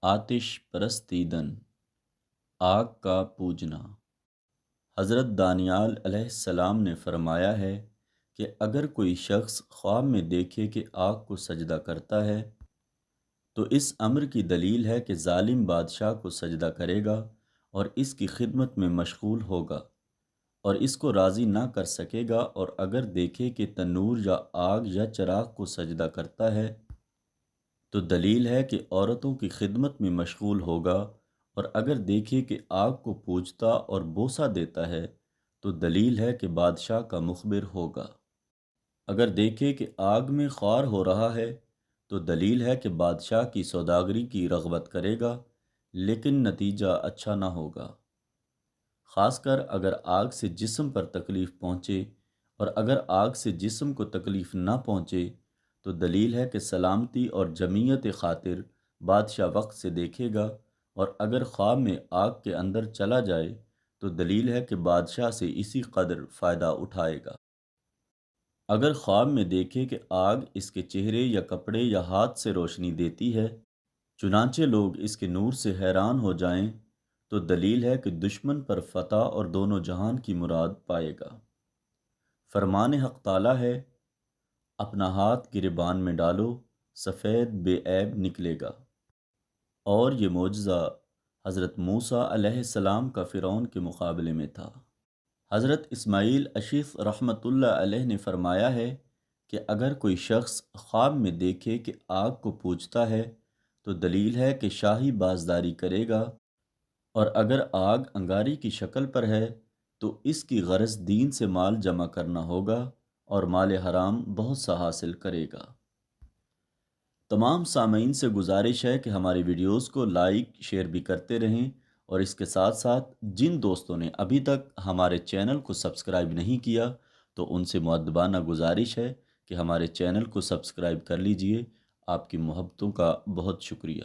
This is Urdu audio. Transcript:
آتش پرستیدن، آگ کا پوجنا۔ حضرت دانیال علیہ السلام نے فرمایا ہے کہ اگر کوئی شخص خواب میں دیکھے کہ آگ کو سجدہ کرتا ہے تو اس امر کی دلیل ہے کہ ظالم بادشاہ کو سجدہ کرے گا اور اس کی خدمت میں مشغول ہوگا اور اس کو راضی نہ کر سکے گا، اور اگر دیکھے کہ تنور یا آگ یا چراغ کو سجدہ کرتا ہے تو دلیل ہے کہ عورتوں کی خدمت میں مشغول ہوگا، اور اگر دیکھے کہ آگ کو پوجتا اور بوسہ دیتا ہے تو دلیل ہے کہ بادشاہ کا مخبر ہوگا۔ اگر دیکھے کہ آگ میں خوار ہو رہا ہے تو دلیل ہے کہ بادشاہ کی سوداگری کی رغبت کرے گا، لیکن نتیجہ اچھا نہ ہوگا، خاص کر اگر آگ سے جسم پر تکلیف پہنچے، اور اگر آگ سے جسم کو تکلیف نہ پہنچے تو دلیل ہے کہ سلامتی اور جمعیت خاطر بادشاہ وقت سے دیکھے گا، اور اگر خواب میں آگ کے اندر چلا جائے تو دلیل ہے کہ بادشاہ سے اسی قدر فائدہ اٹھائے گا۔ اگر خواب میں دیکھے کہ آگ اس کے چہرے یا کپڑے یا ہاتھ سے روشنی دیتی ہے، چنانچہ لوگ اس کے نور سے حیران ہو جائیں، تو دلیل ہے کہ دشمن پر فتح اور دونوں جہان کی مراد پائے گا۔ فرمان حق تعالی ہے، اپنا ہاتھ گریبان میں ڈالو، سفید بے عیب نکلے گا۔ اور یہ معجزہ حضرت موسیٰ علیہ السلام کا فرعون کے مقابلے میں تھا۔ حضرت اسماعیل اشیخ رحمۃ اللہ علیہ نے فرمایا ہے کہ اگر کوئی شخص خواب میں دیکھے کہ آگ کو پوجتا ہے تو دلیل ہے کہ شاہی بازداری کرے گا، اور اگر آگ انگاری کی شکل پر ہے تو اس کی غرض دین سے مال جمع کرنا ہوگا اور مال حرام بہت سا حاصل کرے گا۔ تمام سامعین سے گزارش ہے کہ ہماری ویڈیوز کو لائک شیئر بھی کرتے رہیں، اور اس کے ساتھ ساتھ جن دوستوں نے ابھی تک ہمارے چینل کو سبسکرائب نہیں کیا تو ان سے مؤدبانہ گزارش ہے کہ ہمارے چینل کو سبسکرائب کر لیجئے۔ آپ کی محبتوں کا بہت شکریہ۔